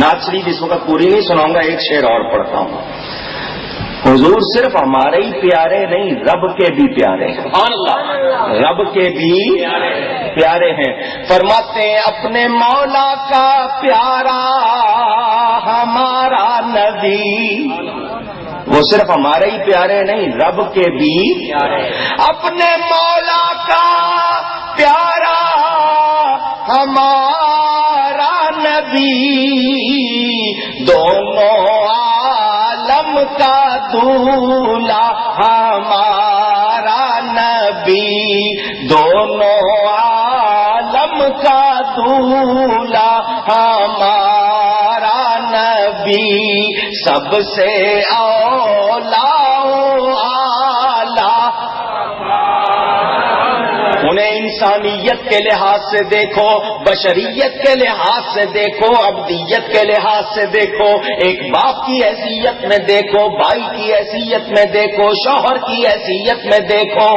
نعت شریف اس وقت پوری نہیں سناؤں گا، ایک شعر اور پڑھتا ہوں. حضور صرف ہمارے ہی پیارے نہیں، رب کے بھی پیارے ہیں. سبحان اللہ، رب کے بھی پیارے ہیں. فرماتے ہیں اپنے مولا کا پیارا ہمارا نبی، وہ صرف ہمارے ہی پیارے نہیں، رب کے بھی اپنے مولا کا پیارا ہمارا نبی، دونوں عالم کا دولہا ہمارا نبی، دونوں عالم کا دولہا ہمارا نبی، سب سے اولا اعلی. انہیں انسانیت کے لحاظ سے دیکھو، بشریت کے لحاظ سے دیکھو، ابدیت کے لحاظ سے دیکھو، ایک باپ کی حیثیت میں دیکھو، بھائی کی حیثیت میں دیکھو، شوہر کی حیثیت میں دیکھو،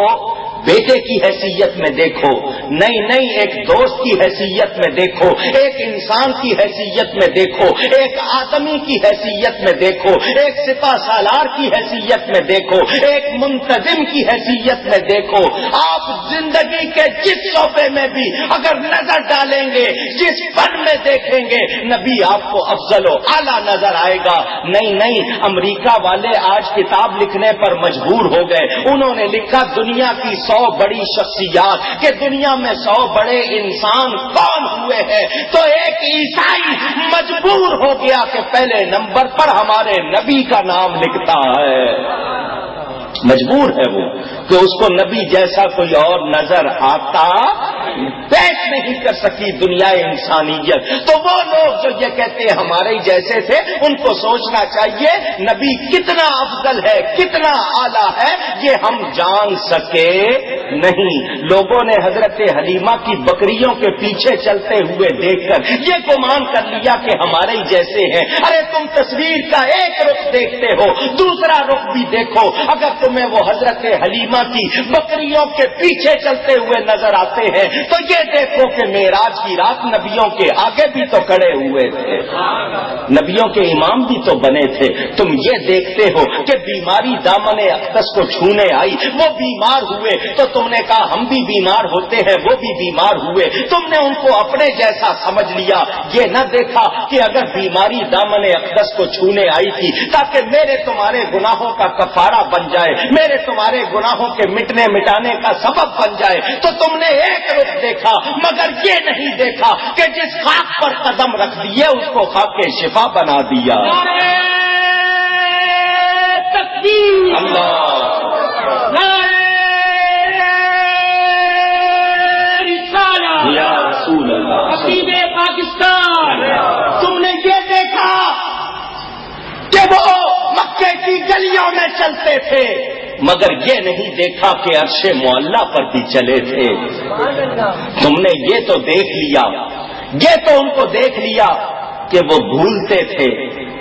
بیٹے کی حیثیت میں دیکھو، نہیں ایک دوست کی حیثیت میں دیکھو، ایک انسان کی حیثیت میں دیکھو، ایک آدمی کی حیثیت میں دیکھو، ایک سپہ سالار کی حیثیت میں دیکھو، ایک منتظم کی حیثیت میں دیکھو. آپ زندگی کے جس شعبے میں بھی اگر نظر ڈالیں گے، جس فن میں دیکھیں گے، نبی آپ کو افضل و اعلیٰ نظر آئے گا. نہیں امریکہ والے آج کتاب لکھنے پر مجبور ہو گئے. انہوں نے لکھا دنیا کی 100 بڑی شخصیات کہ دنیا میں 100 بڑے انسان کون ہوئے ہیں، تو ایک عیسائی مجبور ہو گیا کہ پہلے نمبر پر ہمارے نبی کا نام لکھتا ہے. مجبور ہے وہ کہ اس کو نبی جیسا کوئی اور نظر آتا پیش نہیں کر سکی دنیا انسانیت. تو وہ لوگ جو یہ کہتے ہیں ہمارے ہی جیسے تھے، ان کو سوچنا چاہیے نبی کتنا افضل ہے، کتنا اعلیٰ ہے، یہ ہم جان سکے نہیں. لوگوں نے حضرت حلیمہ کی بکریوں کے پیچھے چلتے ہوئے دیکھ کر یہ گمان کر لیا کہ ہمارے ہی جیسے ہیں. ارے تم تصویر کا ایک رخ دیکھتے ہو، دوسرا رخ بھی دیکھو. اگر تمہیں وہ حضرت حلیمہ کی بکریوں کے پیچھے چلتے ہوئے نظر آتے ہیں تو یہ دیکھو کہ معراج کی رات نبیوں کے آگے بھی تو کھڑے ہوئے تھے، نبیوں کے امام بھی تو بنے تھے. تم یہ دیکھتے ہو کہ بیماری دامن اقدس کو چھونے آئی، وہ بیمار ہوئے تو تم نے کہا ہم بھی بیمار ہوتے ہیں، وہ بھی بیمار ہوئے. تم نے ان کو اپنے جیسا سمجھ لیا. یہ نہ دیکھا کہ اگر بیماری دامن اقدس کو چھونے آئی تھی تاکہ میرے تمہارے گناہوں کا کفارہ بن جائے، میرے تمہارے گناہوں کے مٹانے کا سبب بن جائے، تو تم نے ایک رخ دیکھا مگر یہ نہیں دیکھا کہ جس خاک پر قدم رکھ دیے اس کو خاک شفا بنا دیا. اللہ یا رسول اللہ. حبیب پاکستان، تم نے یہ دیکھا کہ وہ مکے کی گلیوں میں چلتے تھے مگر یہ نہیں دیکھا کہ عرش معلیٰ پر بھی چلے تھے. تم نے یہ تو دیکھ لیا، یہ تو ان کو دیکھ لیا کہ وہ بھولتے تھے.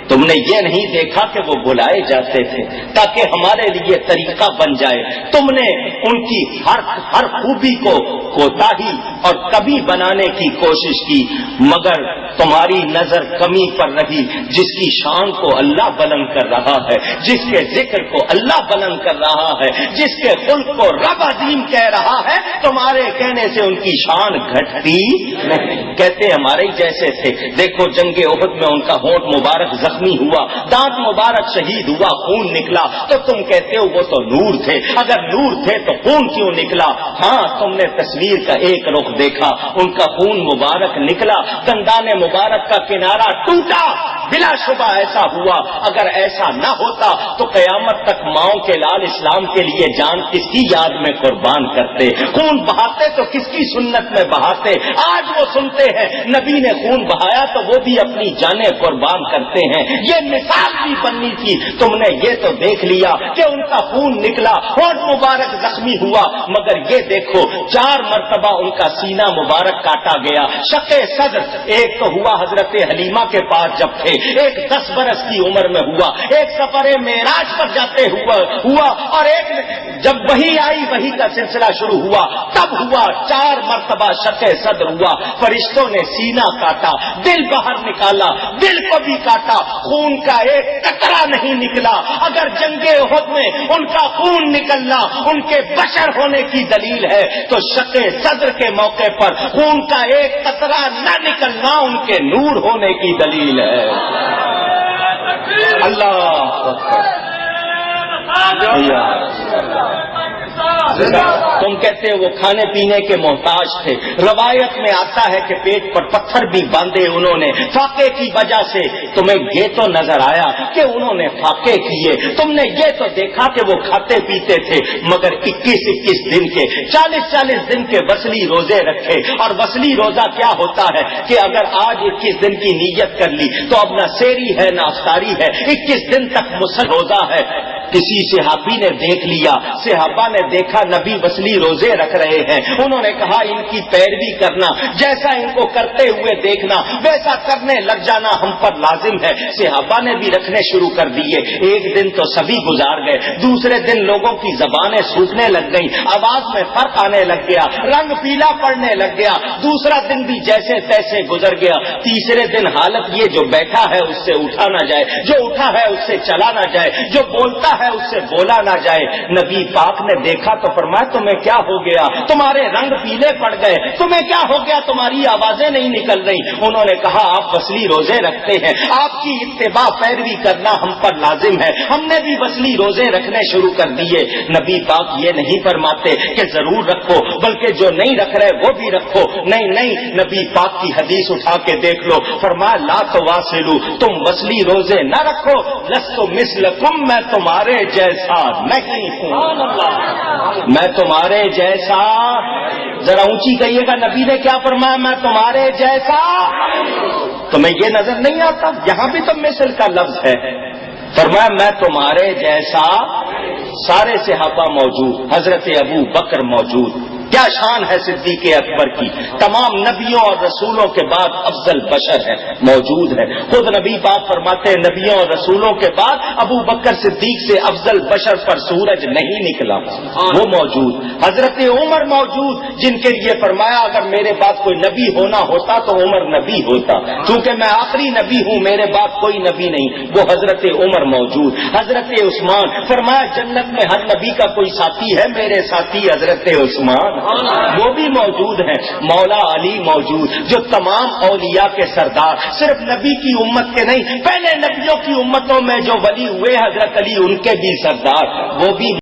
تم نے یہ نہیں دیکھا کہ وہ بلائے جاتے تھے تاکہ ہمارے لیے طریقہ بن جائے. تم نے ان کی ہر خوبی کو کوتاہی اور کمی بنانے کی کوشش کی مگر تمہاری نظر کمی پر رہی. جس کی شان کو اللہ بلند کر رہا ہے، جس کے ذکر کو اللہ بلند کر رہا ہے، جس کے خلق کو رب عظیم کہہ رہا ہے، تمہارے کہنے سے ان کی شان گھٹتی نہیں. کہتے ہمارے ہی جیسے تھے. دیکھو جنگ احد میں ان کا ہونٹ مبارک زخمی ہوا، دانت مبارک شہید ہوا، خون نکلا، تو تم کہتے ہو وہ تو نور تھے. اگر نور تھے تو خون کیوں نکلا؟ ہاں تم نے تصویر کا ایک رخ دیکھا، ان کا خون مبارک نکلا، دندان مبارک کا کنارہ ٹوٹا. بلا شبہ ایسا ہوا. اگر ایسا نہ ہوتا تو قیامت تک ماؤں کے لال اسلام کے لیے جان کس کی یاد میں قربان کرتے؟ خون بہاتے تو کس کی سنت میں بہاتے؟ آج وہ سنتے ہیں نبی نے خون بہایا تو وہ بھی اپنی جانیں قربان کرتے ہیں. یہ مثال بھی بننی تھی. تم نے یہ تو دیکھ لیا کہ ان کا خون نکلا، ہونٹ مبارک زخمی ہوا مگر یہ دیکھو 4 مرتبہ ان کا سینہ مبارک کاٹا گیا. شق صدر ایک تو ہوا حضرت حلیمہ کے پاس جب تھے، ایک 10 برس کی عمر میں ہوا، ایک سفر معراج پر جاتے ہوا، اور ایک جب وہی آئی، وہی کا سلسلہ شروع ہوا، تب ہوا 4 مرتبہ شق صدر ہوا، فرشتوں نے سینہ کاٹا، دل باہر نکالا، دل کو بھی کاٹا، خون کا ایک قطرہ نہیں نکلا۔ اگر جنگ احد میں ان کا خون نکلنا ان کے بشر ہونے کی دلیل ہے تو شق صدر کے موقع پر خون کا ایک قطرہ نہ نکلنا ان کے نور ہونے کی دلیل ہے۔ اللہ تم کہتے وہ کھانے پینے کے محتاج تھے، روایت میں آتا ہے کہ پیٹ پر پتھر بھی باندھے انہوں نے فاقے کی وجہ سے۔ تمہیں یہ تو نظر آیا کہ انہوں نے فاقے کیے، تم نے یہ تو دیکھا کہ وہ کھاتے پیتے تھے، مگر 21 دن کے 40 دن کے وصلی روزے رکھے۔ اور وصلی روزہ کیا ہوتا ہے کہ اگر آج 21 دن کی نیت کر لی تو اب نہ سیری ہے نہ افطاری ہے، 21 دن تک مسلسل روزہ ہے۔ کسی صحابی نے دیکھ لیا، صحابہ نے دیکھا نبی وصلی روزے رکھ رہے ہیں، انہوں نے کہا ان کی پیروی کرنا، جیسا ان کو کرتے ہوئے دیکھنا ویسا کرنے لگ جانا ہم پر لازم ہے۔ صحابہ نے بھی رکھنے شروع کر دیے۔ ایک دن تو سبھی گزار گئے، دوسرے دن لوگوں کی زبانیں سوکھنے لگ گئیں، آواز میں فرق آنے لگ گیا، رنگ پیلا پڑنے لگ گیا۔ دوسرا دن بھی جیسے تیسے گزر گیا۔ تیسرے دن حالت یہ جو بیٹھا ہے اس سے اٹھا نہ جائے، جو اٹھا ہے اس سے چلا نہ جائے، جو بولتا ہے اس سے بولا نہ جائے۔ نبی پاک نے دیکھا تو فرمایا تمہیں کیا ہو گیا؟ تمہارے رنگ پیلے پڑ گئے، تمہیں کیا ہو گیا؟ تمہاری آوازیں نہیں نکل رہی۔ انہوں نے کہا آپ وصلی روزے رکھتے ہیں، آپ کی اتباع پیروی کرنا ہم پر لازم ہے، ہم نے بھی وصلی روزے رکھنے شروع کر دیے۔ نبی پاک یہ نہیں فرماتے کہ ضرور رکھو، بلکہ جو نہیں رکھ رہے وہ بھی رکھو۔ نہیں، نبی پاک کی حدیث اٹھا کے دیکھ لو، فرمایا لا تواصلوا، تم وصلی روزے نہ رکھو، لست مثلکم، میں تمہارے جیسا نہیں ہوں، میں تمہارے جیسا، ذرا اونچی کہیے گا نبی نے کیا فرمایا؟ میں تمہارے جیسا۔ تمہیں یہ نظر نہیں آتا؟ یہاں بھی تو مثل کا لفظ ہے۔ فرمایا میں تمہارے جیسا، سارے صحابہ موجود، حضرت ابو بکر موجود، کیا شان ہے صدیق اکبر کی، تمام نبیوں اور رسولوں کے بعد افضل بشر ہے، موجود ہے۔ خود نبی پاک فرماتے ہیں نبیوں اور رسولوں کے بعد ابو بکر صدیق سے افضل بشر پر سورج نہیں نکلا، وہ موجود۔ حضرت عمر موجود، جن کے لیے فرمایا اگر میرے بعد کوئی نبی ہونا ہوتا تو عمر نبی ہوتا، کیونکہ میں آخری نبی ہوں، میرے بعد کوئی نبی نہیں، وہ حضرت عمر موجود۔ حضرت عثمان، فرمایا جنت میں ہر نبی کا کوئی ساتھی ہے، میرے ساتھی حضرت عثمان، وہ بھی موجود ہیں۔ مولا علی موجود، جو تمام اولیاء کے سردار، صرف نبی کی امت کے نہیں، پہلے نبیوں کی امتوں میں جو ولی ہوئے حضرت علی ان کے بھی سردار، وہ بھی